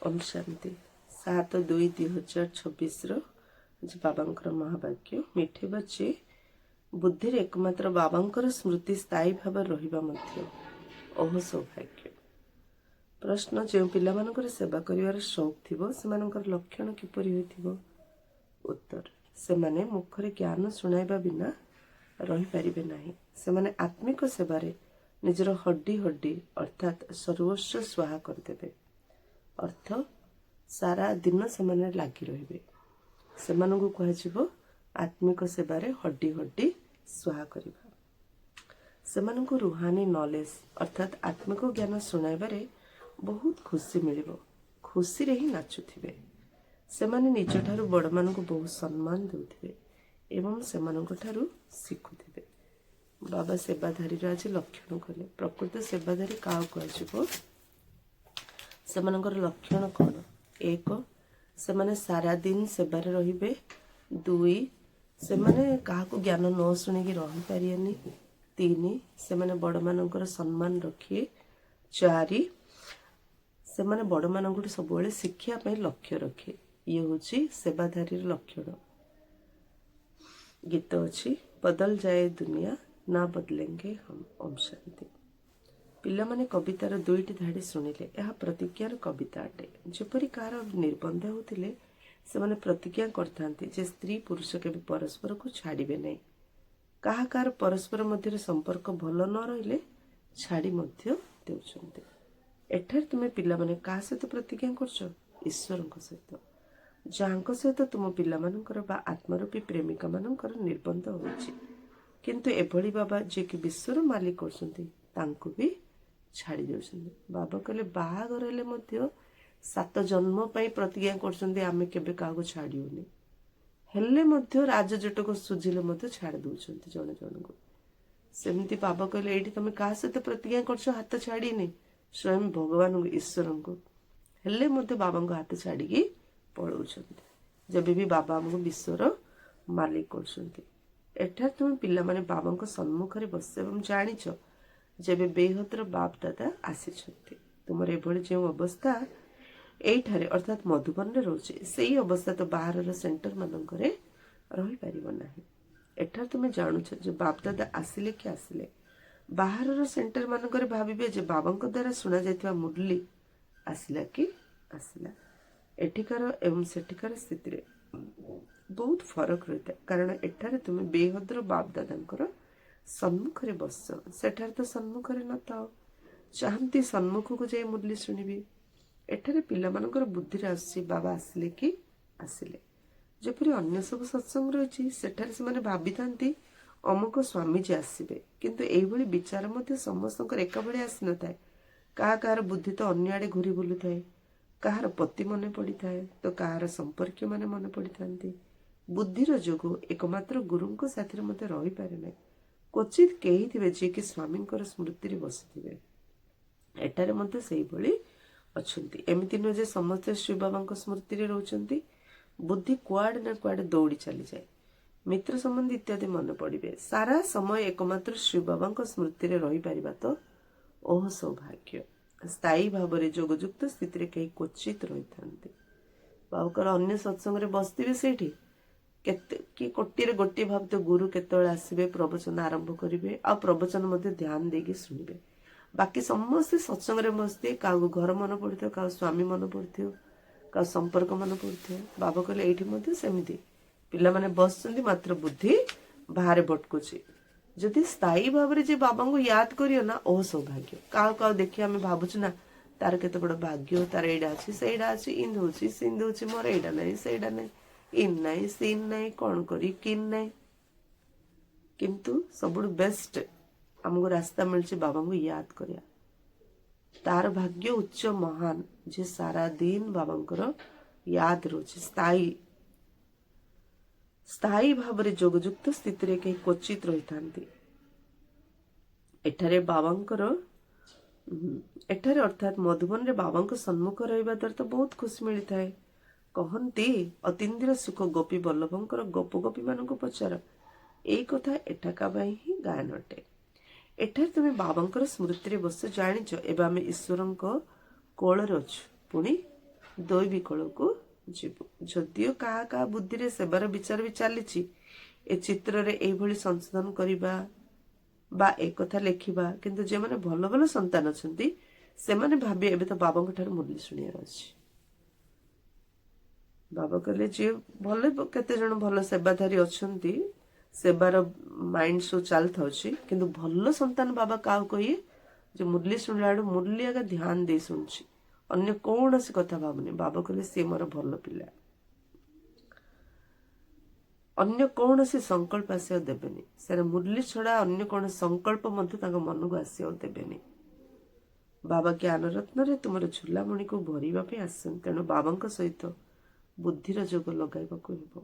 ओम शांति 7/2/2026 आज बाबांकर महावाक्य मिठे बच्चे बुद्धि एकमात्र बाबांकर स्मृति स्थायी भाव रहिबा मध्य ओह सौभाग्य। प्रश्न जो पिलामानकर सेवा करिवार शौक थिबो सेमानकर लक्षण किपरि होइथिबो? उत्तर सेमाने मुखरे ज्ञान सुनाइबा बिना रही पारिबे नाही। सेमाने आत्मिक सेवारे निजर हड्डी हड्डी अर्थात सर्वस्व स्वाहा करदेबे। अर्थ सारा दिन सेमाने लागी रहिबे। सेमानंकु कहाजिबो आत्मिक सेवारे हड्डी हड्डी स्वाहा करिबा। सेमानंकु रूहानी नॉलेज अर्थात आत्मिक ज्ञान सुनाइबारे बहुत खुशी मिलिबो। खुशी रे ही नाचुथिबे। सेमाने निज ठारू बड़ मानंकु बहुत सम्मान देउथिबे एवं सेमानंकु ठारू शिखुथिबे। बाबा सेवाधारी आज लक्षण कले। प्रकृत सेवाधारी काउ कहाजिबो? सेमानंकर लक्षण कौन? 1 सेमाने सारा दिन सेवारे रहिबे। 2 सेमाने काहाकु ज्ञान न शुणिकी रही पारियेनी। 3 सेमाने बड़ मानंकर सम्मान रखिए। 4 सेमाने बड़ मानंकु सबुबेले शिक्षा पई लक्ष्य रखे। ये होची सेवाधारी लक्षण। गीत अछि बदल जाए दुनिया ना बदलेंगे हम। ओम शांति। पिलामाने कवितार 2टी धाड़ी शुणिले यह प्रतिज्ञार कविता अटे। जेपरि कार निर्बंध होतिले सेमाने प्रतिज्ञा करथांती जे स्त्री पुरुष के परस्पर को छाड़िबे नहीं। काहा कार परस्पर मध्य संपर्क भल न रहिले छाड़ी मध्य देउछन्ते। एठार तुमे पिलामाने का सहित प्रतिज्ञा करछ? ईश्वरक सहित। जांको सहित तुम पिलामानकर बा आत्मरूपी प्रेमिका मानकर निर्बंध होइछि। किंतु एभली बाबा जे कि विश्वर मालिक करछन्ती तांको भी छाड़ी देउछन्ती। बाबा कहले बाहागर हेले मध्य 7 जन्म पई प्रतिज्ञा करछन्ती आमे केबे काहको छाड़ियोनी। हेले मध्य राजजटक सुझिले मध्य छाड़ देउछन्ती जण जणको। सेमती बाबा कहले एठी तमे का सहित प्रतिज्ञा करछ हाथ छाड़ीनी? स्वयं भगवान ईश्वरको। हेले मध्य बाबांको हाथ छाड़ीकी पळौछन्ती। जबे भी बाबा हमको विश्वर मालिक करछन्ती। एठार तुम पिला माने बाबांको सम्मुखरे बसे एवं जानिछ जेबे बेहतर बाप दादा आसीछन्ती। तुमर एभଳି जो अवस्था एठारे अर्थात मधुबन रे रोचे सेही अवस्था तो बाहर सेंटर मानकरे रही पारिबो नाही। एठार तुमे जानुछ जे बाप दादा आसिले कि आसिले बाहर सेंटर मानकरे भाबिबे जे बाबांको द्वारा सुना जायतिबा मुरली आसिला कि आसिला। एठिकार एवं सेठिकार स्थिति रे बहुत फरक रहता है। कारण एठारे तुमे बेहद्र बाप दादांकर सम्मुखरे बस सेठार तो सम्मुखरे न थाओ। चाहती सम्मुख को जाई मुरली शुणिबी। एठारे पिला मानकर बुद्धि रे आसी बाबा आसिले कि आसिले। जेपरि अन्य सब सत्संग रही सेठारे से माने भाबी थांती अमुक स्वामी जी आसीबे। किंतु एई भली विचार मते समस्तकर एका भली आसी न थाए। काहार बुद्धि तो अन्य आड़े घुरी बुलु थाए। काहार पति मने पड़ी थाए तो काहार संपर्क माने मने पड़ी थांती। बुद्धिर जोगु एकमात्र गुरुंको साथी मते रही पारे नै। क्वचित केही थिबे जे कि स्वामींकर स्मृति रे बसिथिबे। एटारे मते सेही भली अछंती। एमिति न जे समस्त शिव बाबांको स्मृति रे रहउचंती। बुद्धि कुआडे ना कुआडे दौड़ी चली जाए। मित्र संबंधी इत्यादि मन पड़िबे। सारा समय एकमात्र शिव बाबांको स्मृति रे रही पारिबा तो ओह सौभाग्य। स्थायी भाव रे जोगयुक्त स्थिति रे कई क्वचित रही थांती। बाबकर अन्य सत्संग रे बसथिबे सेठी कि कोटी रे गोटी भाबते गुरु केतବେଳେ आसीबे प्रवचन आरंभ करिवे आ प्रवचन मध्ये ध्यान देगी सुनिबे। बाकी समस्त सत्संग रे बसते काउ घर मन पड़िथो काउ स्वामी मन पड़िथो काउ संपर्क मन पड़िथो। बाबा कहले एठी मध्ये सेमिति पिला माने बसचंदी मात्र बुद्धि बाहर भटकुची। जदि स्थायी भाव रे जे बाबा को याद करियो ना ओ सौभाग्य। काउ काउ देखि आमे भाबुछ ना तार केते बड़ भाग्य तार एडा अछि सेडा अछि इन होछि सिंध होछि मोर एडा नै सेडा नै इन नहीं सीन नहीं कौन करी किन नहीं। किंतु सबुठ बेस्ट हमको रास्ता मिलছে बाबा को याद करिया। तार भाग्य उच्च महान जे सारा दिन बाबांकर याद रोचे। स्थायी भाव रे जोगयुक्त स्थिति रे कई क्वचित रही थांती। एठारे बाबांकर एठारे अर्थात मधुबन रे बाबांको सम्मुख रहिबा द्वारा तो बहुत खुशी मिली थाए। कहती अतीन्द्रिय सुख गोपी बल्लभंकर गोप गोपी मानक पचार यही कथा एठाका ही गायन अटे। एठार तुम बाबांकर स्मृति रे बस जानिच एबे आमे ईश्वरंक कोଳରେ ଅଛୁ। ପୁଣି ଦୁଇ ବିକଳକୁ ଯିବୁ। ଯଦିଓ କାହା କାହା ବୁଦ୍ଧିରେ ସେବାର ବିଚାର ବି ଚାଲିଛି ଏ ଚିତ୍ରରେ ଏଇଭଳି ସଂଶୋଧନ କରିବା ବା ଏକଥା ଲେଖିବା, କିନ୍ତୁ ଯେଉଁମାନେ ଭଲ ଭଲ ସନ୍ତାନ ଅଛନ୍ତି ସେମାନେ ଭାବିବେ ଏବେ ତ ବାବାଙ୍କ ଠାରୁ ମୁରଲି ଶୁଣିବାର ଅଛି। ବାବା କହିଲେ ଯିଏ ଭଲ, କେତେ ଜଣ ଭଲ ସେବାଧାରୀ ଅଛନ୍ତି, ସେବାର ମାଇଣ୍ଡ ସବୁ ଚାଲିଥାଉଛି, କିନ୍ତୁ ଭଲ ସନ୍ତାନ ବାବା କାହାକୁ କହିବେ ଯେ ମୁରଲି ଶୁଣିଲା ବେଳୁ ମୁରଲି ଆଗ ଧ୍ୟାନ ଦେଇ ଶୁଣୁଛି, ଅନ୍ୟ କୌଣସି କଥା ଭାବୁନି। ବାବା କହିଲେ ସିଏ ମୋର ଭଲ ପିଲା। ଅନ୍ୟ କୌଣସି ସଂକଳ୍ପ ଆସିବାକୁ ଦେବେନି। ସେଟା ମୁରଲି ଛଡା ଅନ୍ୟ କୌଣସି ସଂକଳ୍ପ ମଧ୍ୟ ତାଙ୍କ ମନକୁ ଆସିବାକୁ ଦେବେନି। ବାବା ଜ୍ଞାନ ରତ୍ନରେ ତୁମର ଝୁଲାମଣିକୁ ଭରିବା ପାଇଁ ଆସିଛନ୍ତି, ତେଣୁ ବାବାଙ୍କ ସହିତ ବୁଦ୍ଧିର ଯୋଗ ଲଗାଇବାକୁ ହେବ।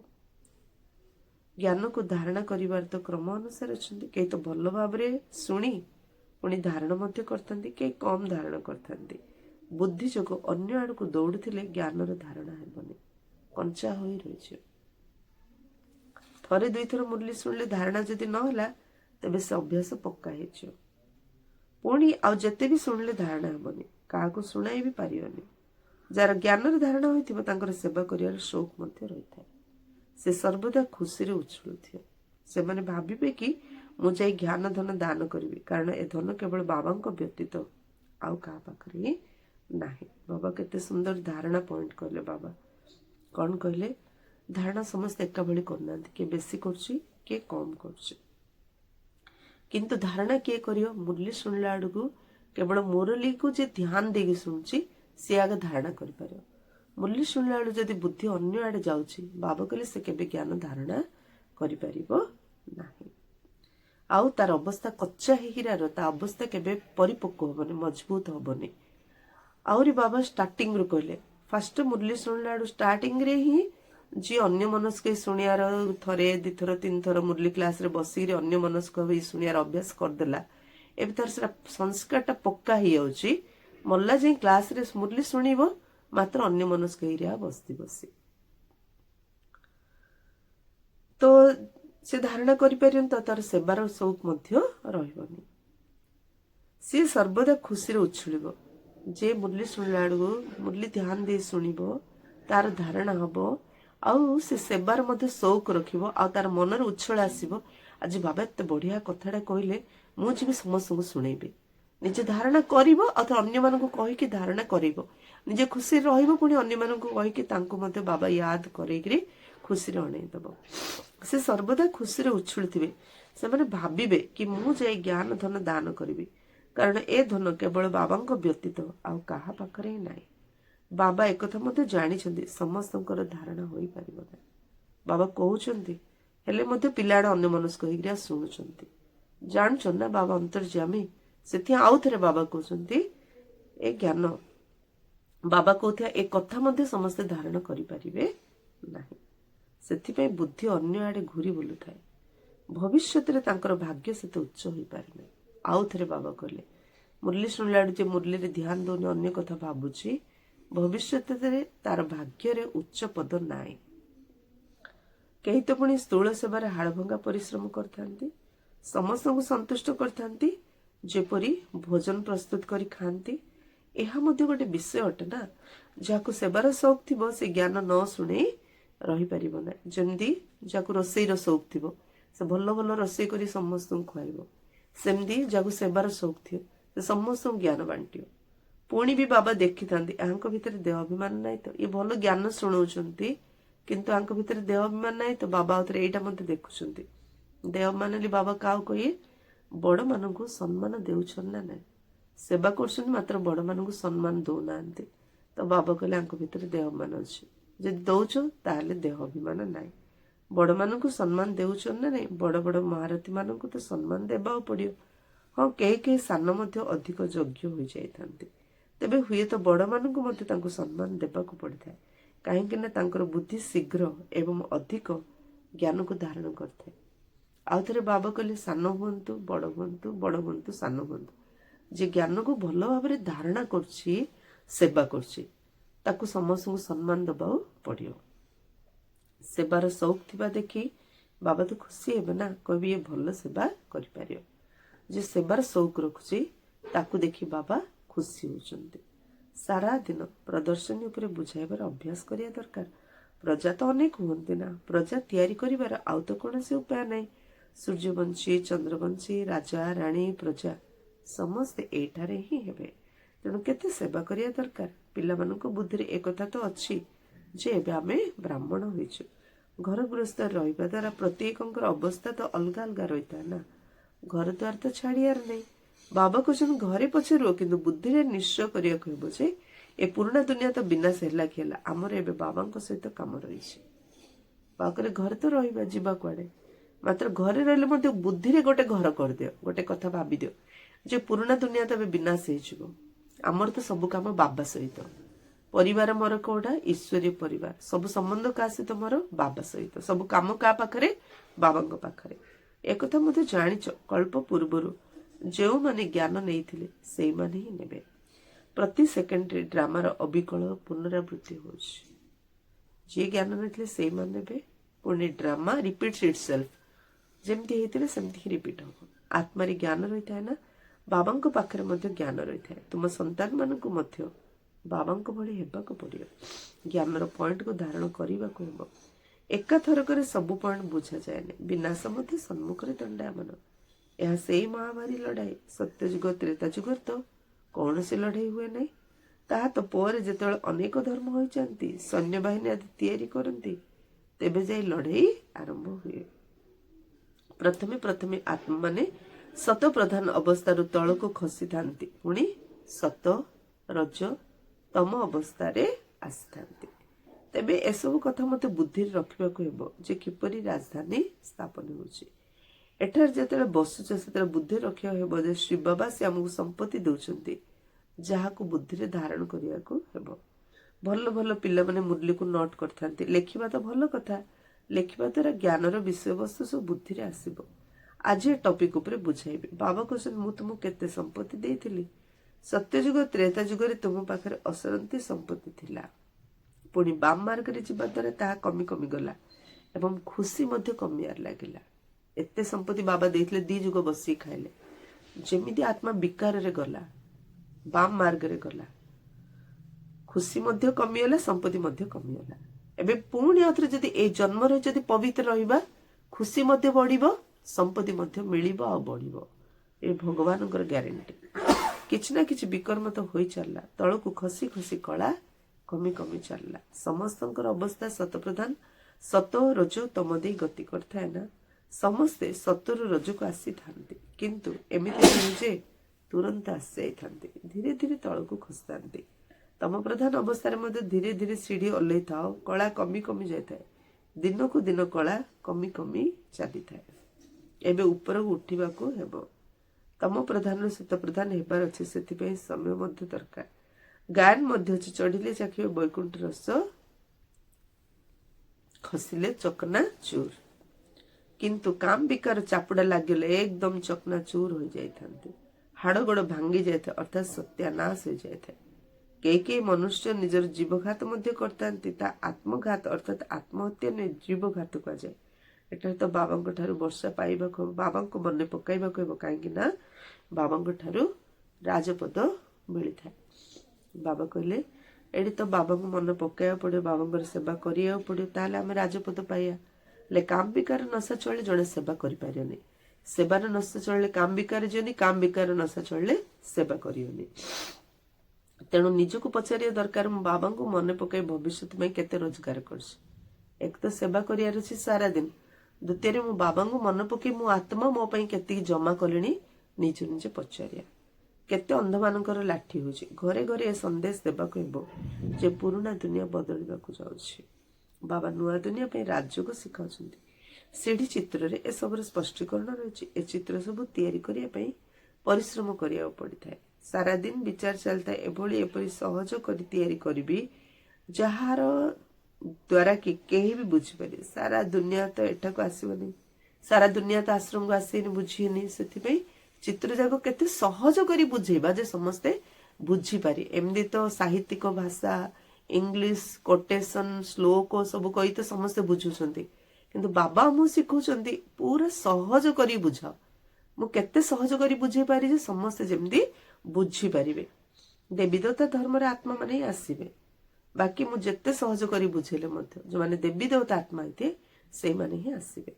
ଜ୍ଞାନକୁ ଧାରଣା କରିବାର ତ କ୍ରମ ଅନୁସାରେ ଅଛନ୍ତି। କେହି ତ ଭଲ ଭାବରେ ଶୁଣି ପୁଣି ଧାରଣ ମଧ୍ୟ କରିଥାନ୍ତି, କେହି କମ୍ ଧାରଣ କରିଥାନ୍ତି। ବୁଦ୍ଧି ଯୋଗ ଅନ୍ୟ ଆଡକୁ ଦୌଡୁଥିଲେ ଜ୍ଞାନର ଧାରଣା ହେବନି, କଞ୍ଚା ହୋଇ ରହିଯିବ। ଥରେ ଦୁଇଥର ମୁରଲି ଶୁଣିଲେ ଧାରଣା ଯଦି ନହେଲା ତେବେ ସେ ଅଭ୍ୟାସ ପକ୍କା ହେଇଯିବ। ପୁଣି ଆଉ ଯେତେ ବି ଶୁଣିଲେ ଧାରଣା ହେବନି, କାହାକୁ ଶୁଣାଇ ବି ପାରିବନି। ଯାହାର ଜ୍ଞାନର ଧାରଣା ହୋଇଥିବ ତାଙ୍କର ସେବା କରିବାର ସୌକ ମଧ୍ୟ ରହିଥାଏ। ସେ ସର୍ବଦା ଖୁସିରେ ଉଛୁଳୁଥିବ। ସେମାନେ ଭାବିବେ କି ମୁଁ ଯାଇ ଜ୍ଞାନ ଧନ ଦାନ କରିବି, କାରଣ ଏ ଧନ କେବଳ ବାବାଙ୍କ ବ୍ୟତୀତ ଆଉ କାହା ପାଖରେ ହିଁ ନାହିଁ। ବାବା କେତେ ସୁନ୍ଦର ଧାରଣା ପଏଣ୍ଟ କହିଲେ। ବାବା କଣ କହିଲେ? ଧାରଣା ସମସ୍ତେ ଏକା ଭଳି କରୁନାହାନ୍ତି, କିଏ ବେଶୀ କରୁଛି, କିଏ କମ୍ କରୁଛି। କିନ୍ତୁ ଧାରଣା କିଏ କରିବ? ମୁରଲି ଶୁଣିଲା ଆଡକୁ କେବଳ ମୁରଲିକୁ ଯେ ଧ୍ୟାନ ଦେଇକି ଶୁଣୁଛି ସିଏ ଆଗ ଧାରଣା କରିପାରିବ। ମୁରଲି ଶୁଣିଲା ବେଳୁ ଯଦି ବୁଦ୍ଧି ଅନ୍ୟ ଆଡେ ଯାଉଛି, ବାବା କହିଲେ ସେ କେବେ ଜ୍ଞାନ ଧାରଣା କରିପାରିବ ନାହିଁ। ଆଉ ତାର ଅବସ୍ଥା କଚ୍ଚା ହୀରାର, ତା ଅବସ୍ଥା କେବେ ପରିପକ୍ୱ ହବନି, ମଜବୁତ ହବନି। ଆହୁରି ବାବା ଷ୍ଟାର୍ଟିଂ ରୁ କହିଲେ, ଫାଷ୍ଟ ମୁରଲି ଶୁଣିଲା ବେଳୁ ଷ୍ଟାର୍ଟିଂ ରେ ହିଁ ଯିଏ ଅନ୍ୟ ମନସ୍କ ଶୁଣିବାର ଥରେ ଦିଥର ତିନିଥର ମୁରଲି କ୍ଲାସରେ ବସିକିରି ଅନ୍ୟ ମନସ୍କ ହୋଇ ଶୁଣିବାର ଅଭ୍ୟାସ କରିଦେଲା, ଏବେ ତାର ସେଟା ସଂସ୍କାରଟା ପକ୍କା ହେଇଯାଉଛି। ମଲା ଯାଇ କ୍ଲାସରେ ମୁରଲି ଶୁଣିବ, ମାତ୍ର ଅନ୍ୟ ମନସ୍କ ହେଇରା ବସି ବସି ତ ସେ ଧାରଣା କରିପାରିବନି, ତ ତାର ସେବାର ସୌକ ମଧ୍ୟ ରହିବନି। ସିଏ ସର୍ବଦା ଖୁସିରେ ଉଛୁଳିବ। ଯେ ମୁରଲି ଶୁଣିଲା ବେଳକୁ ମୁରଲି ଧ୍ୟାନ ଦେଇ ଶୁଣିବ, ତାର ଧାରଣା ହବ, ଆଉ ସେ ସେବାର ମଧ୍ୟ ସୌକ ରଖିବ, ଆଉ ତାର ମନରେ ଉଚ୍ଛଳ ଆସିବ, ଆଜି ବାବା ଏତେ ବଢିଆ କଥାଟା କହିଲେ, ମୁଁ ଯିବି ସମସ୍ତଙ୍କୁ ଶୁଣେଇବି। ନିଜେ ଧାରଣା କରିବ ଆଉ ଅନ୍ୟମାନଙ୍କୁ କହିକି ଧାରଣା କରେଇବ। ନିଜେ ଖୁସିରେ ରହିବ, ପୁଣି ଅନ୍ୟମାନଙ୍କୁ କହିକି ତାଙ୍କୁ ମଧ୍ୟ ବାବା ୟାଦ କରେଇକିରି ଖୁସିରେ ଅଣେଇଦବ। ସେ ସର୍ବଦା ଖୁସିରେ ଉଛୁଳୁଥିବେ। ସେମାନେ ଭାବିବେ କି ମୁଁ ଯାଇ ଜ୍ଞାନ ଧନ ଦାନ କରିବି, କାରଣ ଏ ଧନ କେବଳ ବାବାଙ୍କ ବ୍ୟତୀତ ଆଉ କାହା ପାଖରେ ହିଁ ନାହିଁ। ବାବା ଏକଥା ମଧ୍ୟ ଜାଣିଛନ୍ତି ସମସ୍ତଙ୍କର ଧାରଣା ହୋଇପାରିବ ନାହିଁ। ବାବା କହୁଛନ୍ତି, ହେଲେ ମଧ୍ୟ ପିଲାଟା ଅନ୍ୟମନସ୍କ ହେଇକିରି ଶୁଣୁଛନ୍ତି। ଜାଣୁଛନ୍ତି ନା ବାବା ଅନ୍ତର୍ଯାମୀ। ସେଥିପାଇଁ ଆଉ ଥରେ ବାବା କହୁଛନ୍ତି ଏ ଜ୍ଞାନ, ବାବା କହୁଥିବା ଏ କଥା ମଧ୍ୟ ସମସ୍ତେ ଧାରଣ କରିପାରିବେ ନାହିଁ। ସେଥିପାଇଁ ବୁଦ୍ଧି ଅନ୍ୟ ଆଡେ ଘୁରି ବୁଲୁଥାଏ। ଭବିଷ୍ୟତରେ ତାଙ୍କର ଭାଗ୍ୟ ସେତେ ଉଚ୍ଚ ହୋଇପାରେ ନାହିଁ। ଆଉ ଥରେ ବାବା କହିଲେ, ମୁରଲି ଶୁଣିଲା ବେଳୁ ଯେ ମୁରଲିରେ ଧ୍ୟାନ ଦଉନି, ଅନ୍ୟ କଥା ଭାବୁଛି, ଭବିଷ୍ୟତରେ ତାର ଭାଗ୍ୟରେ ଉଚ୍ଚ ପଦ ନାହିଁ। କେହି ତ ପୁଣି ସ୍ଥୂଳ ସେବାରେ ହାଡ଼ଭଙ୍ଗା ପରିଶ୍ରମ କରିଥାନ୍ତି, ସମସ୍ତଙ୍କୁ ସନ୍ତୁଷ୍ଟ କରିଥାନ୍ତି, ଯେପରି ଭୋଜନ ପ୍ରସ୍ତୁତ କରି ଖାଆନ୍ତି। ଏହା ମଧ୍ୟ ଗୋଟେ ବିଷୟ ଅଟେ ନା। ଯାହାକୁ ସେବାର ସୌକ ଥିବ ସେ ଜ୍ଞାନ ନ ଶୁଣେଇ ରହିପାରିବ ନାହିଁ। ଯେମିତି ଯାହାକୁ ରୋଷେଇର ସୌକ ଥିବ, ସେ ଭଲ ଭଲ ରୋଷେଇ କରି ସମସ୍ତଙ୍କୁ ଖୁଆଇବ। ସେମିତି ଯାହାକୁ ସେବାର ସୌକ ଥିବ, ସେ ସମସ୍ତଙ୍କୁ ଜ୍ଞାନ ବାଣ୍ଟିବ। ପୁଣି ବି ବାବା ଦେଖିଥାନ୍ତି, ଆଙ୍କ ଭିତରେ ଦେହ ଅଭିମାନ ନାହିଁ ତ, ଇଏ ଭଲ ଜ୍ଞାନ ଶୁଣଉଛନ୍ତି, କିନ୍ତୁ ଆଙ୍କ ଭିତରେ ଦେହ ଅଭିମାନ ନାହିଁ ତ। ବାବା ଆଉଥରେ ଏଇଟା ମଧ୍ୟ ଦେଖୁଛନ୍ତି। ଦେହ ଅଭିମାନ ହେଲେ ବାବା କାହାକୁ କହିବେ? ବଡମାନଙ୍କୁ ସମ୍ମାନ ଦେଉଛନ୍ତି ନା ନାହିଁ? ସେବା କରୁଛନ୍ତି, ମାତ୍ର ବଡମାନଙ୍କୁ ସମ୍ମାନ ଦଉନାହାନ୍ତି। ତ ବାବା କହିଲେ ଆଙ୍କ ଭିତରେ ଦେହ ଅଭିମାନ ଅଛି। ଯଦି ଦଉଛ ତାହେଲେ ଦେହ ଅଭିମାନ ନାହିଁ। ବଡମାନଙ୍କୁ ସମ୍ମାନ ଦେଉଛନ୍ତି ନା ନାହିଁ? ବଡ ବଡ ମହାରଥୀ ମାନଙ୍କୁ ତ ସମ୍ମାନ ଦେବାକୁ ପଡିବ। ହଁ, କେହି କେହି ସାନ ମଧ୍ୟ ଅଧିକ ଯୋଗ୍ୟ ହୋଇଯାଇଥାନ୍ତି, ତେବେ ହୁଏତ ବଡମାନଙ୍କୁ ମଧ୍ୟ ତାଙ୍କୁ ସମ୍ମାନ ଦେବାକୁ ପଡିଥାଏ, କାହିଁକି ନା ତାଙ୍କର ବୁଦ୍ଧି ଶୀଘ୍ର ଏବଂ ଅଧିକ ଜ୍ଞାନକୁ ଧାରଣ କରିଥାଏ। ଆଉ ଥରେ ବାବା କହିଲେ, ସାନ ହୁଅନ୍ତୁ ବଡ ହୁଅନ୍ତୁ, ବଡ ହୁଅନ୍ତୁ ସାନ ହୁଅନ୍ତୁ, ଯେ ଜ୍ଞାନକୁ ଭଲ ଭାବରେ ଧାରଣା କରୁଛି, ସେବା କରୁଛି, ତାକୁ ସମସ୍ତଙ୍କୁ ସମ୍ମାନ ଦେବାକୁ ପଡିବ। ସେବାର ସୌକ ଥିବା ଦେଖି ବାବା ତ ଖୁସି ହେବେ ନା, କହିବି ଏ ଭଲ ସେବା କରିପାରିବ। ଯେ ସେବାର ସୌକ ରଖୁଛି ତାକୁ ଦେଖି ବାବା ଖୁସି ହଉଛନ୍ତି। सारा दिन प्रदर्शनी उपरे बुझाइबार अभ्यास करिया दरकार। प्रजा तो अनेक हुअन्ति ना, प्रजा तैयारी करिबार आउ तो कौनसी उपाय नहीं। सूर्यवंशी, चंद्रवंशी, राजा, राणी, प्रजा समस्ते एठारे ही हेबे। तेणु केते सेवा करिया दरकार। पिलामानंको बुद्धि रे एकथा तो अछि जे एबे आमे ब्राह्मण होइछु। घर गृहस्थ रहिबा द्वारा प्रत्येकंकर अवस्था तो अलगा अलगा रहिता ना। घर द्वार तो छाड़ियार नहीं। बाबा कहछन घरे पछे रुह, किंतु बुद्धि रे निश्चय करिया कहबो जे ए पुराना दुनिया तो विनाश ହେଲା कि ହେଲା। आमर एबे बाबांको सहित काम रहिछि। बाकरे घर तो रहिबा जीवा कुआडे, मात्र घरे रहले मते बुद्धि रे गोटे घर कर दियो। गोटे कथा भाबी दियो जे पुराना दुनिया तो एबे विनाश हे जिवो। आमर तो सब काम बाबा सहित। परिवार मोर कोडा ईश्वरीय परिवार। सब संबंध का सहित मोर बाबा सहित। सब काम का पाखरे बाबांको पाखरे। एक कथा मते जानिच कल्प पूर्वरु जेउ माने ज्ञान नेइथिले सेई माने ही नेबे। प्रति सेकेंड रे ड्रामार अविकल पुनरावृत्ति होछि। जे ज्ञान नेइथिले सेई माने नेबे। पुणी ड्रामा रिपीट्स इटसेल्फ। जेमती हेतिले सेमती ही रिपीट हो। आत्मा रे ज्ञान रहिता ना, बाबांको पाखरे मध्य ज्ञान रहिता। तुम संतान मानकु मध्य बाबांको भଳି हेबाको पड़ियो। ज्ञानर पॉइंट को धारण करिबाको हेबो। एका थरकरे सब पॉइंट बुझा जाएनि। विनाश मध्य सन्मुखरे दंडायमान। यह सेई महामारी लड़ाई। सत्ययुग त्रेता युग तो कौनसी लड़ाई हुए नहीं। ताहा तो पोरे जेतेବେଳେ अनेक धर्म होई जांती, सैन्य बाहिनी आदि तैयारी करंती, तेबे जाई लड़ाई आरंभ हुए। प्रथमे प्रथमे आत्मा माने सत प्रधान अवस्थारु तळको खसी थांती, पुणी सत रज तम अवस्थारे आसिथांती। तेबे एसबु कथा मते बुद्धि रखिबाको हेबो जे किपरि राजधानी स्थापन होउछि। एठार जेतेବେଳେ बसुछ सेतेବେଳେ बुद्धि रखिया हेबो जे श्री बाबा से हमकु संपत्ति दउछंती, जाहाकु बुद्धि रे धारण करियाको हेबो। भल भल पिला माने मुरली को नोट करथांती। लेखिबा तो भल कथा, लेखिबा द्वारा ज्ञानर विषय वस्तु सब बुद्धि रे आसीबो। आज ए टॉपिक उपरे बुझाइबे। बाबा कहछन मु तुमको केते संपत्ति देइथिली। सत्ययुग त्रेता युग रे तुम पाखरे असरंती संपत्ति थिला। पुणी बाम मार्ग रे जिबा द्वारा ताहा कमी कमी गला एवं खुशी मध्य कमियार लागिला। एते संपत्ति बाबा देइथिले, दी जुग बसी खाइले। जेमिति आत्मा विकार रे गला, बाम मार्ग रे गला, खुशी मध्य कमियला, संपत्ति मध्य कमियला। एबे पुणी आथरे जदि ए जन्म रे जदि पवित्र रहिबा, खुशी मध्य बढ़िबो, संपत्ति मध्य मिलिबो आ बढ़िबो। ए भगवानकर ग्यारंटी। किछ ना किछ विकर्म तो होई चलला। तळकु खसी खसी कला कमी कमी चलला। समस्तंकर अवस्था सत प्रधान सत रज तम देई गति करथाय ना। समस्ते सतरु रज को आसी थांती, किंतु एमिति नहीं जे तुरंत आसी जाई थांती। धीरे धीरे तळकु खसतांती। तम प्रधान अवस्था रे मध्य धीरे धीरे सीढ़ी ओल्लै थाओ, कला कमी कमी जाय थाए। दिन को दिन कला कमी कमी चली थाए। एबे ऊपर उठिबाको हेबो। तम प्रधान सत प्रधान हेबार अछि, सेथिपई समय मध्य दरकार। गान मध्य चढ़िले चाखिबे बैकुंठ रस, खसिले चकना चूर। किंतु काम विकार चापुड़ा लागले एकदम चकना चूर हो जाइथांते। हाड़ गोड़ भांगी जाए, अर्थात सत्यानाश हो जाए। के मनुष्य निजर जीवघात मध्य करतांती। ता आत्मघात अर्थात आत्महत्या ने जीवघात कह जाए। एटा तो बाबांको ठारू वर्षा पाइबाको, बाबांको मने पकाइबाको हेबो। काहेकि ना बाबांको ठारू राजपद मिली थाए। बाबा कहले एडी तो बाबांको मन पकाइबा पड़े, बाबांकर सेवा करिया पड़े, ताले आमे राजपद पाइया। ले काम विकार नशा चले जड़े सेवा करि पारियोनी। सेवार नशा चले काम विकार जियोनी, काम विकार नशा चले सेवा करियोनी। तेणु निजको पचारिया दरकार, मु बाबांको मने पकाइ भविष्यत में केते रोजगार करछि। एक तो सेवा करियार अछि सारा दिन, द्वितीय मु बाबांको मन पकाइ मु आत्मा मो पई केते जमा कलेनी निज निजे पचारिया। केते अंध मानकर लाठी होछि। घरे घरे ए संदेश देबाको हेबो जे पुराना दुनिया बदलिबाको जाउछि। बाबा नुआ दुनिया पे राजयोग शिखाउछंती। सीढ़ी चित्र रे ए सबरे स्पष्टीकरण रहिछि। ए चित्र सब तैयारी करिया पई परिश्रम करिया पड़ी थाए। सारा दिन विचार चलता है एभली एपरी सहज करी तैयारी करिबी जहार द्वारा कि केही भी बुझी पारे। सारा दुनिया तो एठा को आसीबनी, सारा दुनिया तो आश्रम को आसीनी बुझीनी। सेति पई चित्र जाको केते सहज करी बुझेबा जे समस्ते बुझी पारे। एमदी तो साहित्यिक भाषा, इंग्लिश कोटेशन, श्लोक सब कही तो समस्ते बुझुछंती, किंतु बाबा हमु सिखौछंती पूरा सहज करी बुझाओ। मु केते सहज करी बुझे पारी जे समस्ते जेमदी बुझी पारिबे। ଦେବୀ ଦେବତା ଧର୍ମର ଆତ୍ମା ମାନେ ହିଁ ଆସିବେ। ବାକି ମୁଁ ଯେତେ ସହଜ କରି ବୁଝେଇଲେ ମଧ୍ୟ ଯୋଉମାନେ ଦେବୀ ଦେବତା ଆତ୍ମା ହେଇଥିବେ ସେଇମାନେ ହିଁ ଆସିବେ।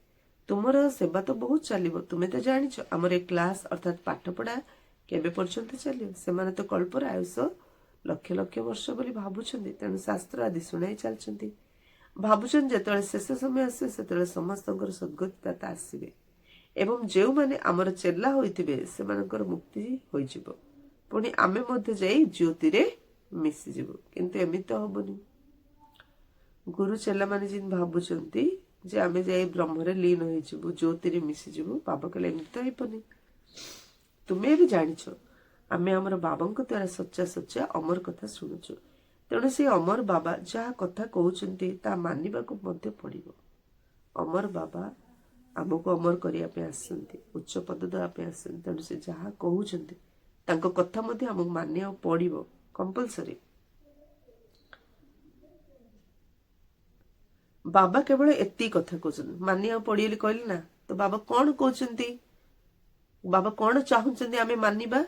ତୁମର ସେବା ତ ବହୁତ ଚାଲିବ। ତୁମେ ତ ଜାଣିଛ ଆମର ଏ କ୍ଲାସ ଅର୍ଥାତ୍ ପାଠ ପଢା କେବେ ପର୍ଯ୍ୟନ୍ତ ଚାଲିବ। ସେମାନେ ତ କଳ୍ପର ଆୟୁଷ ଲକ୍ଷ ଲକ୍ଷ ବର୍ଷ ବୋଲି ଭାବୁଛନ୍ତି, ତେଣୁ ଶାସ୍ତ୍ର ଆଦି ଶୁଣାଇ ଚାଲିଛନ୍ତି। ଭାବୁଛନ୍ତି ଯେତେବେଳେ ଶେଷ ସମୟ ଆସିବେ ସେତେବେଳେ ସମସ୍ତଙ୍କର ସଦ୍ଗତିଦାତା ଆସିବେ ଏବଂ ଯେଉଁମାନେ ଆମର ଚେଲା ହୋଇଥିବେ ସେମାନଙ୍କର ମୁକ୍ତି ହୋଇଯିବ। ପୁଣି ଆମେ ମଧ୍ୟ ଯାଇ ଜ୍ୟୋତିରେ ମିଶିଯିବୁ। କିନ୍ତୁ ଏମିତି ତ ହବନି। ଗୁରୁ ଚେଲାମାନେ ଯେମିତି ଭାବୁଛନ୍ତି ଯେ ଆମେ ଯାଇ ବ୍ରହ୍ମରେ ଲୀନ ହେଇଯିବୁ, ଜ୍ୟୋତିରେ ମିଶିଯିବୁ, ବାବା କହିଲେ ଏମିତି ତ ହେଇବନି। ତୁମେ ଏବେ ଜାଣିଛ ଆମେ ଆମର ବାବାଙ୍କ ଦ୍ୱାରା ସଚ୍ଚା ସଚ୍ଚା ଅମର କଥା ଶୁଣୁଛୁ। ତେଣୁ ସେ ଅମର ବାବା ଯାହା କଥା କହୁଛନ୍ତି ତାହା ମାନିବାକୁ ମଧ୍ୟ ପଡିବ। ଅମର ବାବା ଆମକୁ ଅମର କରିବା ପାଇଁ ଆସନ୍ତି, ଉଚ୍ଚ ପଦ ଦେବା ପାଇଁ ଆସନ୍ତି। ତେଣୁ ସେ ଯାହା କହୁଛନ୍ତି ତାଙ୍କ କଥା ମଧ୍ୟ ଆମକୁ ମାନିବାକୁ ପଡିବ, କମ୍ପଲସରି। ବାବା କେବଳ ଏତିକି କଥା କହୁଛନ୍ତି, ମାନିବାକୁ ପଡିବ କହିଲେ ନା। ତ ବାବା କଣ କହୁଛନ୍ତି, ବାବା କଣ ଚାହୁଁଛନ୍ତି ଆମେ ମାନିବା?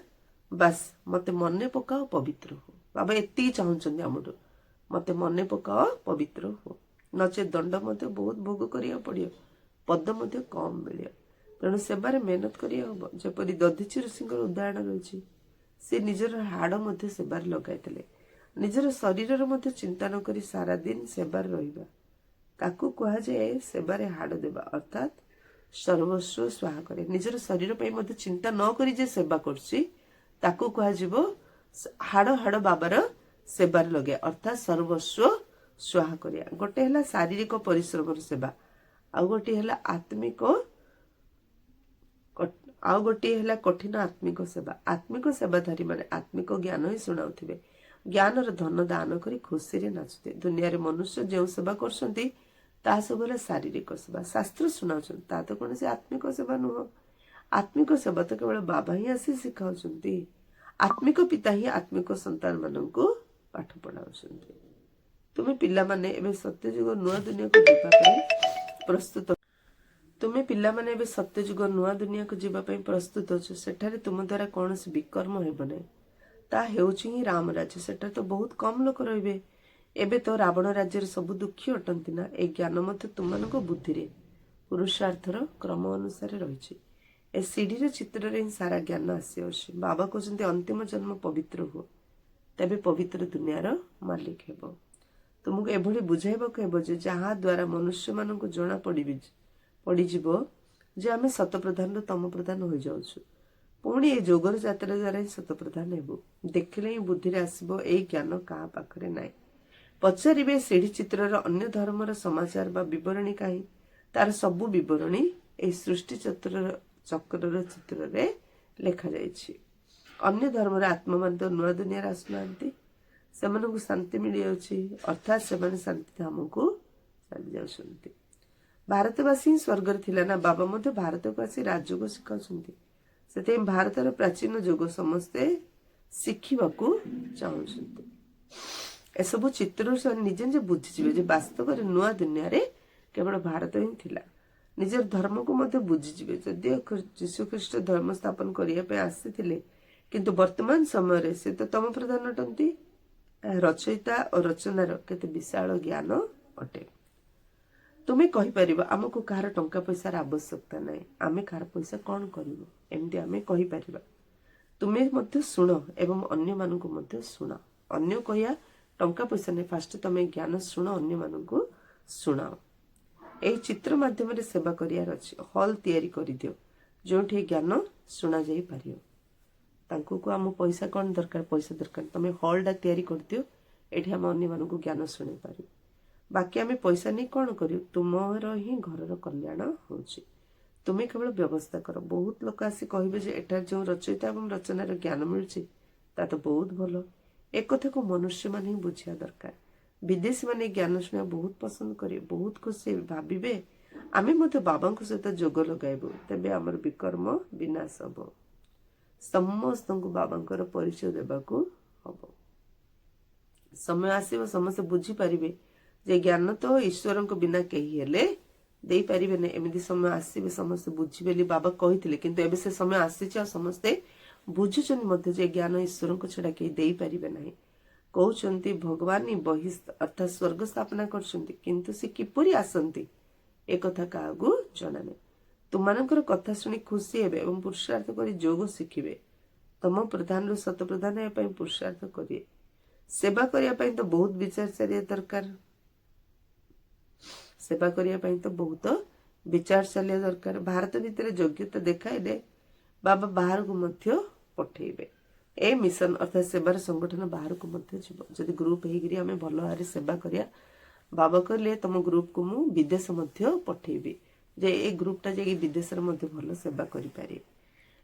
ବାସ୍ ମତେ ମନେ ପକାଅ ପବିତ୍ର ହୁଅ। ବାବା ଏତିକି ଚାହୁଁଛନ୍ତି ଆମଠୁ, ମତେ ମନେ ପକାଅ ପବିତ୍ର ହୁଅ। ନଚେତ ଦଣ୍ଡ ମଧ୍ୟ ବହୁତ ଭୋଗ କରିବାକୁ ପଡିବ, ପଦ ମଧ୍ୟ କମ ମିଳିବ। ତେଣୁ ସେବାରେ ମେହନତ କରିବାକୁ ହବ। ଯେପରି ଦଧିଚି ଋଷିଙ୍କର ଉଦାହରଣ ରହିଛି, ସେ ନିଜର ହାଡ ମଧ୍ୟ ସେବାରେ ଲଗାଇଥିଲେ। ନିଜର ଶରୀରର ମଧ୍ୟ ଚିନ୍ତା ନ କରି ସାରା ଦିନ ସେବାରେ ରହିବା, ତାକୁ କୁହାଯାଏ ସେବାରେ ହାଡ ଦେବା, ଅର୍ଥାତ୍ ସର୍ବସ୍ୱ ସ୍ୱାହା କରେ। ନିଜର ଶରୀର ପାଇଁ ମଧ୍ୟ ଚିନ୍ତା ନ କରି ଯେ ସେବା କରୁଛି ତାକୁ କୁହାଯିବ ହାଡ ହାଡ ବାବାର ସେବାରେ ଲଗେଇବା, ଅର୍ଥାତ୍ ସର୍ବସ୍ୱ ସ୍ୱାହା କରିବା। ଗୋଟେ ହେଲା ଶାରୀରିକ ପରିଶ୍ରମର ସେବା, ଆଉ ଗୋଟିଏ ହେଲା କଠିନ ଆତ୍ମିକ ସେବା। ଆତ୍ମିକ ସେବାଧାରୀ ମାନେ ଆତ୍ମିକ ଜ୍ଞାନ ହିଁ ଶୁଣାଉଥିବେ, ଜ୍ଞାନର ଧନ ଦାନ କରି ଖୁସିରେ ନାଚୁଥିବେ। ଦୁନିଆରେ ମନୁଷ୍ୟ ଯେଉଁ ସେବା କରୁଛନ୍ତି ତାହା ସବୁ ହେଲା ଶାରୀରିକ ସେବା। ଶାସ୍ତ୍ର ଶୁଣାଉଛନ୍ତି, ତାହା ତ କୌଣସି ଆତ୍ମିକ ସେବା ନୁହଁ। ଆତ୍ମିକ ସେବା ତ କେବଳ ବାବା ହିଁ ଆସି ଶିଖାଉଛନ୍ତି। ଆତ୍ମିକ ପିତା ହିଁ ଆତ୍ମିକ ସନ୍ତାନ ମାନଙ୍କୁ ପାଠ ପଢାଉଛନ୍ତି। ତୁମେ ପିଲାମାନେ ଏବେ ସତ୍ୟଯୁଗ ନୂଆ ଦୁନିଆକୁ ଯିବା ପାଇଁ ପ୍ରସ୍ତୁତ। ଅଛ। ସେଠାରେ ତୁମ ଦ୍ୱାରା କୌଣସି ବିକର୍ମ ହେବ ନାହିଁ। ତାହା ହେଉଛି ହିଁ ରାମ ରାଜ୍ୟ। ସେଠାରେ ତ ବହୁତ କମ ଲୋକ ରହିବେ। ଏବେ ତ ରାବଣ ରାଜ୍ୟରେ ସବୁ ଦୁଃଖୀ ଅଟନ୍ତି ନା। ଏହି ଜ୍ଞାନ ମଧ୍ୟ ତୁମମାନଙ୍କ ବୁଦ୍ଧିରେ ପୁରୁଷାର୍ଥର କ୍ରମ ଅନୁସାରେ ରହିଛି। ଏ ସିଢିର ଚିତ୍ରରେ ହିଁ ସାରା ଜ୍ଞାନ ଆସିଅଛି। ବାବା କହୁଛନ୍ତି ଅନ୍ତିମ ଜନ୍ମ ପବିତ୍ର ହୁଅ, ତେବେ ପବିତ୍ର ଦୁନିଆର ମାଲିକ ହେବ। ତୁମକୁ ଏଭଳି ବୁଝାଇବାକୁ ହେବ ଯେ ଯାହା ଦ୍ୱାରା ମନୁଷ୍ୟମାନଙ୍କୁ ଜଣା ପଡିଯିବ ଯେ ଆମେ ଶତପ୍ରଧାନରୁ ତମ ପ୍ରଧାନ ହୋଇଯାଉଛୁ। ପୁଣି ଏ ଯୋଗର ଯାତ୍ରା ଦ୍ୱାରା ହିଁ ଶତପ୍ରଧାନ ହେବୁ। ଦେଖିଲେ ହିଁ ବୁଦ୍ଧିରେ ଆସିବ ଏହି ଜ୍ଞାନ କାହା ପାଖରେ ନାହିଁ। ପଚାରିବେ ସିଢି ଚିତ୍ରର ଅନ୍ୟ ଧର୍ମର ସମାଚାର ବା ବିବରଣୀ କାହିଁ? ତାର ସବୁ ବିବରଣୀ ଏହି ସୃଷ୍ଟି ଚକ୍ରର ଚିତ୍ରରେ ଲେଖାଯାଇଛି। ଅନ୍ୟ ଧର୍ମର ଆତ୍ମାମାନେ ତ ନୂଆ ଦୁନିଆରେ ଆସୁନାହାନ୍ତି, ସେମାନଙ୍କୁ ଶାନ୍ତି ମିଳିଯାଉଛି, ଅର୍ଥାତ୍ ସେମାନେ ଶାନ୍ତି ଧାମକୁ ଚାଲି ଯାଉଛନ୍ତି। ଭାରତବାସୀ ହିଁ ସ୍ୱର୍ଗରେ ଥିଲା ନା। ବାବା ମଧ୍ୟ ଭାରତକୁ ଆସି ରାଜଯୋଗ ଶିଖାଉଛନ୍ତି। ସେଥିପାଇଁ ଭାରତର ପ୍ରାଚୀନ ଯୋଗ ସମସ୍ତେ ଶିଖିବାକୁ ଚାହୁଁଛନ୍ତି। ଏସବୁ ଚିତ୍ରରୁ ସେମାନେ ନିଜେ ନିଜେ ବୁଝିଯିବେ ଯେ ବାସ୍ତବରେ ନୂଆ ଦୁନିଆରେ କେବଳ ଭାରତ ହିଁ ଥିଲା। ନିଜର ଧର୍ମକୁ ମଧ୍ୟ ବୁଝିଯିବେ। ଯଦିଓ ଯୀଶୁଖ୍ରୀଷ୍ଟ ଧର୍ମ ସ୍ଥାପନ କରିବା ପାଇଁ ଆସିଥିଲେ, କିନ୍ତୁ ବର୍ତ୍ତମାନ ସମୟରେ ସେ ତ ତମ ପ୍ରଧାନ ଅଟନ୍ତି। ଏହା ରଚୟିତା ଓ ରଚନାର କେତେ ବିଶାଳ ଜ୍ଞାନ ଅଟେ। ତୁମେ କହିପାରିବ ଆମକୁ କାହାର ଟଙ୍କା ପଇସାର ଆବଶ୍ୟକତା ନାହିଁ, ଆମେ କାହାର ପଇସା କଣ କରିବୁ, ଏମିତି ଆମେ କହିପାରିବା। ତୁମେ ମଧ୍ୟ ଶୁଣ ଏବଂ ଅନ୍ୟମାନଙ୍କୁ ମଧ୍ୟ ଶୁଣ। ଅନ୍ୟ କହିବା ଟଙ୍କା ପଇସା ନାହିଁ, ଫାଷ୍ଟ ତମେ ଜ୍ଞାନ ଶୁଣ, ଅନ୍ୟମାନଙ୍କୁ ଶୁଣାଅ। ଏହି ଚିତ୍ର ମାଧ୍ୟମରେ ସେବା କରିବାର ଅଛି। ହଲ୍ ତିଆରି କରିଦିଅ ଯୋଉଠି ଜ୍ଞାନ ଶୁଣା ଯାଇପାରିବ। ତାଙ୍କୁ କୁହ ଆମ ପଇସା କଣ ଦରକାର, ପଇସା ଦରକାର, ତମେ ହଲ୍ଟା ତିଆରି କରିଦିଅ, ଏଠି ଆମେ ଅନ୍ୟମାନଙ୍କୁ ଜ୍ଞାନ ଶୁଣେଇ ପାରିବୁ। ବାକି ଆମେ ପଇସା ନେଇ କଣ କରିବୁ? ତୁମର ହିଁ ଘରର କଲ୍ୟାଣ ହଉଛି। ତୁମେ କେବଳ ବ୍ୟବସ୍ଥା କର। ବହୁତ ଲୋକ ଆସି କହିବେ ଯେ ଏଠାରେ ଯେଉଁ ରଚୟିତା ଏବଂ ରଚନାର ଜ୍ଞାନ ମିଳୁଛି ତା ତ ବହୁତ ଭଲ। ଏକଥାକୁ ମନୁଷ୍ୟମାନେ ହିଁ ବୁଝିବା ଦରକାର। ବିଦେଶୀମାନେ ଜ୍ଞାନ ଶୁଣିବା ବହୁତ ପସନ୍ଦ କରିବେ, ବହୁତ ଖୁସି ଭାବିବେ ଆମେ ମଧ୍ୟ ବାବାଙ୍କ ସହିତ ଯୋଗ ଲଗାଇବୁ, ତେବେ ଆମର ବିକର୍ମ ବିନାଶ ହବ। ସମସ୍ତଙ୍କୁ ବାବାଙ୍କର ପରିଚୟ ଦେବାକୁ ହବ। ସମୟ ଆସିବ ସମସ୍ତେ ବୁଝିପାରିବେ ଯେ ଜ୍ଞାନ ତ ଈଶ୍ୱରଙ୍କ ବିନା କେହି ହେଲେ ଦେଇପାରିବେନି। ଏମିତି ସମୟ ଆସିବେ ସମସ୍ତେ ବୁଝିବେ ବୋଲି ବାବା କହିଥିଲେ, କିନ୍ତୁ ଏବେ ସେ ସମୟ ଆସିଛି ଆଉ ସମସ୍ତେ ବୁଝୁଛନ୍ତି ମଧ୍ୟ ଯେ ଜ୍ଞାନ ଈଶ୍ୱରଙ୍କ ଛଡ଼ା କେହି ଦେଇପାରିବେ ନାହିଁ। କହୁଛନ୍ତି ଭଗବାନ ହିଁ ବହିସ୍ଥ ଅର୍ଥାତ୍ ସ୍ୱର୍ଗ ସ୍ଥାପନା କରୁଛନ୍ତି, କିନ୍ତୁ ସେ କିପରି ଆସନ୍ତି ଏକଥା କାହାକୁ ଜଣା ନାହିଁ। ତୁମମାନଙ୍କର କଥା ଶୁଣି ଖୁସି ହେବେ ଏବଂ ପୁରୁଷାର୍ଥ କରି ଯୋଗ ଶିଖିବେ। ତମ ପ୍ରଧାନରୁ ଶତ ପ୍ରଧାନ ହେବା ପାଇଁ ପୁରୁଷାର୍ଥ କରିବେ। ସେବା କରିବା ପାଇଁ ତ ବହୁତ ବିଚାରଚାରିଆ ଦରକାର। ସେବା କରିବା ପାଇଁ ତ ବହୁତ ବିଚାରଚାରିଆ ଦରକାର। ଭାରତ ଭିତରେ ଯୋଗ୍ୟତା ଦେଖାଇଲେ ବାବା ବାହାରକୁ ମଧ୍ୟ ପଠେଇବେ। ଏ ମିଶନ ଅର୍ଥାତ୍ ସେବାର ସଂଗଠନ ବାହାରକୁ ମଧ୍ୟ ଯିବ। ଯଦି ଗ୍ରୁପ ହେଇକିରି ଆମେ ଭଲ ଭାବରେ ସେବା କରିବା, ବାବା କହିଲେ ତମ ଗ୍ରୁପକୁ ମୁଁ ବିଦେଶ ମଧ୍ୟ ପଠେଇବି, ଯେ ଏ ଗ୍ରୁପଟା ଯାଇକି ବିଦେଶରେ ମଧ୍ୟ ଭଲ ସେବା କରିପାରିବେ।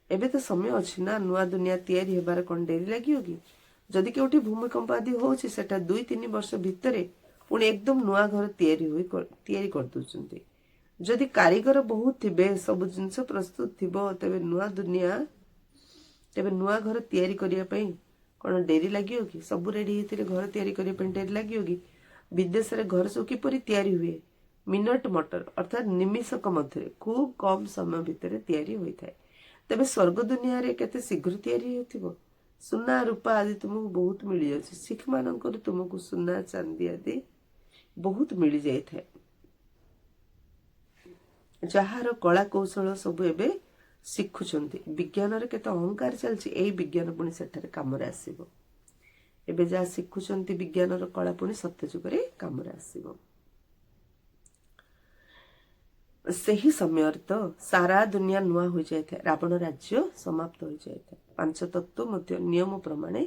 ଏବେ ତ ସମୟ ଅଛି ନା, ନୂଆ ଦୁନିଆ ତିଆରି ହେବାର କ'ଣ ଡେରି ଲାଗିବ କି? ଯଦି କେଉଁଠି ଭୂମିକମ୍ପ ଆଦି ହଉଛି, ସେଟା 2-3 ବର୍ଷ ଭିତରେ ପୁଣି ଏକଦମ ନୂଆ ଘର ତିଆରି କରିଦଉଛନ୍ତି। ଯଦି କାରିଗର ବହୁତ ଥିବେ, ସବୁ ଜିନିଷ ପ୍ରସ୍ତୁତ ଥିବ, ତେବେ ନୂଆ ଘର ତିଆରି କରିବା ପାଇଁ କ'ଣ ଡେରି ଲାଗିବ କି? ସବୁ ରେଡି ହେଇଥିଲେ ଘର ତିଆରି କରିବା ପାଇଁ ଡେରି ଲାଗିବ କି? ବିଦେଶରେ ଘର ସବୁ କିପରି ତିଆରି ହୁଏ? ମିନଟ ମଟର ଅର୍ଥାତ୍ ନିମିଷକ ମଧ୍ୟରେ ଖୁବ କମ ସମୟ ଭିତରେ ତିଆରି ହୋଇଥାଏ। ତେବେ ସ୍ୱର୍ଗ ଦୁନିଆରେ କେତେ ଶୀଘ୍ର ତିଆରି ହେଉଥିବ। ସୁନା ରୂପା ଆଦି ତୁମକୁ ବହୁତ ମିଳିଯାଉଛି। ଶିଖ ମାନଙ୍କର ତୁମକୁ ସୁନା ଚାନ୍ଦି ଆଦି ବହୁତ ମିଳିଯାଇଥାଏ। ଯାହାର କଳା କୌଶଳ ସବୁ ଏବେ ଶିଖୁଛନ୍ତି। ବିଜ୍ଞାନରେ କେତେ ଅହଙ୍କାର ଚାଲିଛି, ଏଇ ବିଜ୍ଞାନ ପୁଣି ସେଠାରେ କାମରେ ଆସିବ। ଏବେ ଯାହା ଶିଖୁଛନ୍ତି ବିଜ୍ଞାନର କଳା ପୁଣି ସତ୍ୟ ଯୁଗରେ କାମରେ ଆସିବ। ସେହି ସମୟରେ ତ ସାରା ଦୁନିଆ ନୂଆ ହୋଇଯାଇଥାଏ। ରାବଣ ରାଜ୍ୟ ସମାପ୍ତ ହୋଇଯାଇଥାଏ। 5 ତତ୍ତ୍ୱ ମଧ୍ୟ ନିୟମ ପ୍ରମାଣେ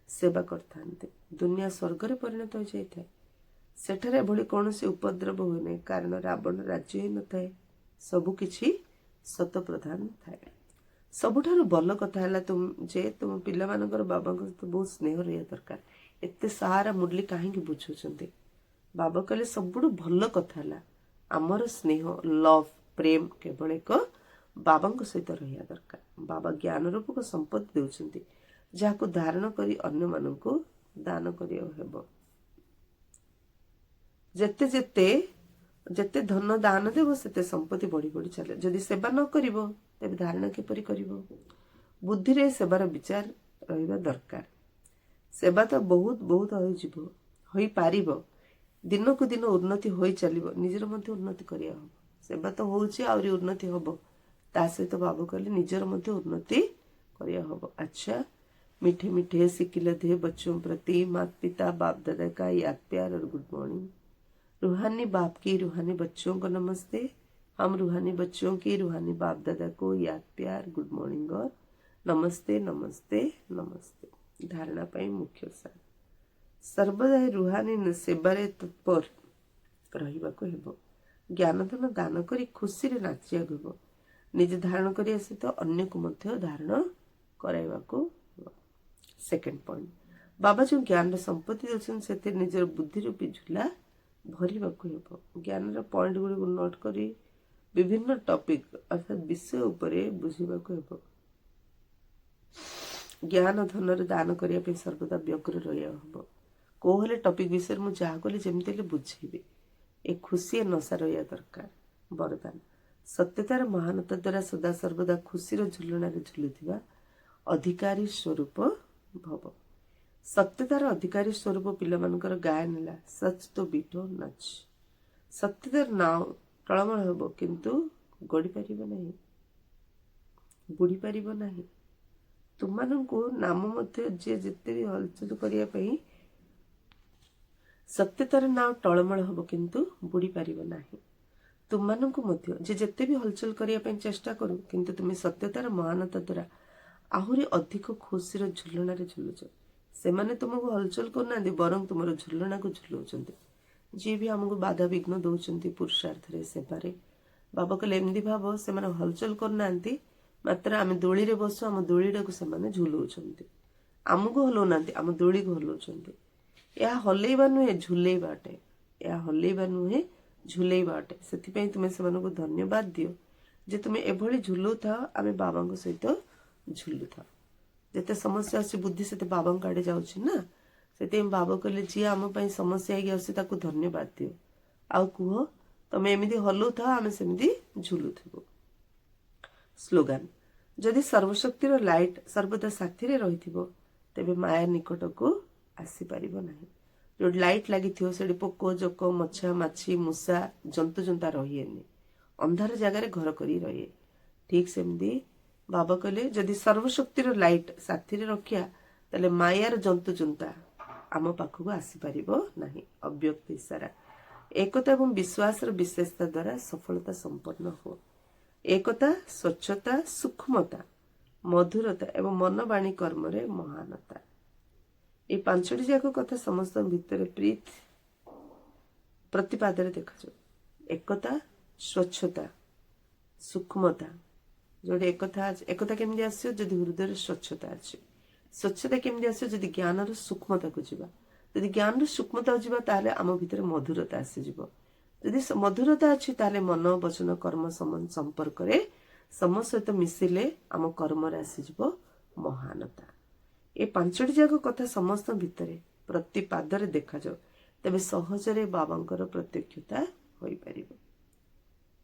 ସେବା କରିଥାନ୍ତି। ଦୁନିଆ ସ୍ୱର୍ଗରେ ପରିଣତ ହୋଇଯାଇଥାଏ। ସେଠାରେ ଏଭଳି କୌଣସି ଉପଦ୍ରବ ହୁଏ ନାହିଁ, କାରଣ ରାବଣ ରାଜ୍ୟ ହିଁ ନଥାଏ। ସବୁକିଛି ଶତ ପ୍ରଧାନ ଥାଏ। ସବୁଠାରୁ ଭଲ କଥା ହେଲା ଯେ ତୁମ ପିଲାମାନଙ୍କର ବାବାଙ୍କ ସହିତ ବହୁତ ସ୍ନେହ ରହିବା ଦରକାର। ଏତେ ସାରା ମୁରଲି କାହିଁକି ବୁଝୁଛନ୍ତି? ବାବା କହିଲେ ସବୁଠୁ ଭଲ କଥା ହେଲା ଆମର ସ୍ନେହ, ଲଭ, ପ୍ରେମ କେବଳ ଏକ ବାବାଙ୍କ ସହିତ ରହିବା ଦରକାର। ବାବା ଜ୍ଞାନ ରୂପକ ସମ୍ପତ୍ତି ଦେଉଛନ୍ତି, ଯାହାକୁ ଧାରଣ କରି ଅନ୍ୟମାନଙ୍କୁ ଦାନ କରିବାକୁ ହେବ। ଯେତେ ଧନ ଦାନ ଦେବ ସେତେ ସମ୍ପତ୍ତି ବଢି ବଢି ଚାଲେ। ଯଦି ସେବା ନ କରିବ ତେବେ ଧାରଣ କିପରି କରିବ? ବୁଦ୍ଧିରେ ସେବାର ବିଚାର ରହିବା ଦରକାର। ସେବା ତ ବହୁତ ହୋଇପାରିବ। ଦିନକୁ ଦିନ ଉନ୍ନତି ହୋଇ ଚାଲିବ। ନିଜର ମଧ୍ୟ ଉନ୍ନତି କରିବା ହବ। ସେବା ତ ହଉଛି, ଆହୁରି ଉନ୍ନତି ହବ। ତା ସହିତ ବାବୁ କହିଲେ ନିଜର ମଧ୍ୟ ଉନ୍ନତି କରିବା ହବ। ଆଚ୍ଛା, मीठे मीठे सिकिल थे बच्चों प्रति माता पिता बाप दादा का याद प्यार और गुड मॉर्निंग। रूहानी बाप की रूहानी बच्चों को नमस्ते। हम रूहानी बच्चों की रूहानी बाप दादा को याद प्यार गुड मॉर्निंग और नमस्ते नमस्ते नमस्ते। धारणा पाई मुख्य सार सर्वदा रूहानी सेवारे तत्पर रहिबाको हेबो। ज्ञानधन दान करी खुशी रे नाचियाको हेबो। निजे धारण करिया सहित अन्य को मध्य धारण कराइबाको। सेकेंड पॉइंट, बाबा जो ज्ञान संपत्ति देउछन सेते निजर बुद्धि रूपी झूला भरिबाको हेबो। ज्ञान पॉइंट गुडी नोट करी विभिन्न टॉपिक अर्थात विषय उपरे बुझिबाको हेबो। ज्ञान धन दान करिया पे सर्वदा व्यग्र रहिया हेबो। कोहले टॉपिक विषय मु जहा कहली जेमति ले बुझेबे। ए खुशी नशा रहिया दरकार। वरदान, सत्यतार महानता द्वारा सदा सर्वदा खुशीर झुलना झुलुथिबा अधिकारी स्वरूप भव। सत्यतार अधिकारी स्वरूप पिलामानकर गायन है सच तो बीठो नच। सत्यतार नाव टळमळ हेबो किंतु गड़ी पारिबो नाही, बुड़ी पारिबो नाही। तुमମାନଙ୍କୁ नाम मध्य जे जेते भी हलचल करिया पई सत्यतार नाव टळमळ हेबो किंतु बुड़ी पारिबो नाही। तुमମାନଙ୍କୁ मध्य जे जेते भी हलचल करिया पई चेष्टा करू किंतु तुमे सत्यतार महानता द्वारा आहुरी अधिक खुशीर झुलणारे झुलुछ। सेमाने तुमको हलचल करना बरं तुमर झुलना को झुलाउछन्ति। जी भी हमको बाधा विघ्न दउछन्ति पुरुषार्थ रे सेवारे बाबा कहले एमदी भाव से माने हलचल करना मात्र आम दोली रे बसु आम दोलीटा को सेमाने झुलाउछन्ति। आमको हलौनांती आम दोली को हलौछन्ति। या हलैबा नुहे झुलैबा अटे। या हलैबा नुहे झुलैबा अटे। सेथिपई तुमे सेमानको धन्यवाद दियो जे तुमे एभली झुलौथा आमे बाबाଙ୍କ सहित झुलुथा। जेते समस्या आसी बुद्धि से बाबा आड़े जाउछि ना, से बाबा कहले जी आम समस्या आसी ताकू धन्यवाद दियो। आउ कुह तमे एमिदी हलुथा आमे सेमिदी झुलुथिबो। स्लोगान, जदि सर्वशक्तिर लाइट सर्वदा साथी रही तेबे माया निकट को आसी पारिबो नाही। जो लाइट लगी से पोक जोक मछा माछी मूषा जंतु जंता रहिएनि अंधार जगार घर करी रहे। ठीक सेमती बाबा कहले जदि सर्वशक्तिर लाइट साथी रखिया ताले मायार जंतु जंता आम पाखक आसी पारिबो नाही। अव्यक्त इशारा एकता एवं विश्वास विशेषता द्वारा सफलता संपन्न हो। एकता स्वच्छता सूक्ष्मता मधुरता एवं मनवाणी कर्म रे महानता ये पांचटी जाक कथा समस्त भितर प्रीत प्रतिपादन देखा। एकता स्वच्छता सूक्ष्मता जोड़े एकता केमती आसो जदि हृदय स्वच्छता अच्छी। स्वच्छता केमती आसो जदि ज्ञान सूक्ष्मता को जीवा। जदि ज्ञान सूक्ष्मता जीवा ताले आम भितर मधुरता आसीजिव। जदि मधुरता अच्छी ताले मन वचन कर्म संपर्क रे सम सहित मिसिले आम कर्म आसीजिव महानता। ये पांचटी जाक कथा समस्त भितर प्रतिपादरे देखा जाओ तेबे सहजरे बाबांकर प्रत्यक्षता होई परिबो।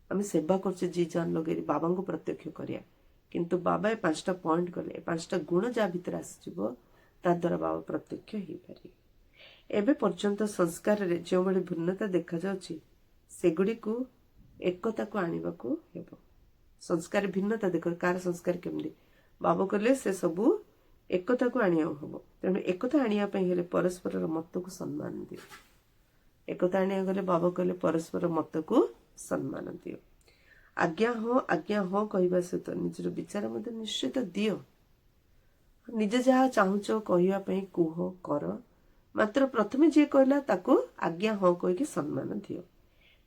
आम सेवा करछे जी जान लगे बाबा को प्रत्यक्ष करिया किंतु बाबा ये 5टा पॉइंट कले 5टा गुण जा भीतर आसीजिवो ता द्वारा बाबा प्रत्यक्ष होई पारि। एबे पर्यंत संस्कार रे जो बड़ी भिन्नता देखा जाउची सेगुडी को एकता को आनिबा को हेबो। संस्कार भिन्नता देखो कार संस्कार केमदी बाबा कहले से सबू एकता को आनिया हम। तेणु एकता आनिया पई हेले परस्पर मत को सम्मान दियो। एकता आनिया गले बाबा कहले परस्पर मत को सम्मान दियो। आज्ञा हो कहवा सहित निजर विचार मत निश्चित दियो। निजे जहाँ चाहूच कहवा पई कुह कर मात्र प्रथमे जे कहला ताको आज्ञा हो कहिके सम्मान दियो।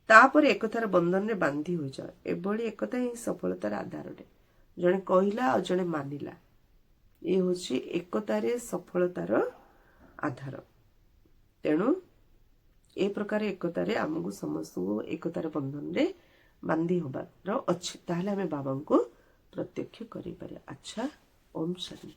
तापर एकतार बंधन रे बांधी हो जाओ। एभली एकता ही सफलतार आधार। जने कहला और जने मानिला ये होची एकतारे सफलतार आधार। तेणु ए प्रकार एकतारे आमको समस्त एकतार बंधन रे बांधी होबार अच्छी ताहले आमे बाबा को प्रत्यक्ष करि पारे। अच्छा ओम शांति।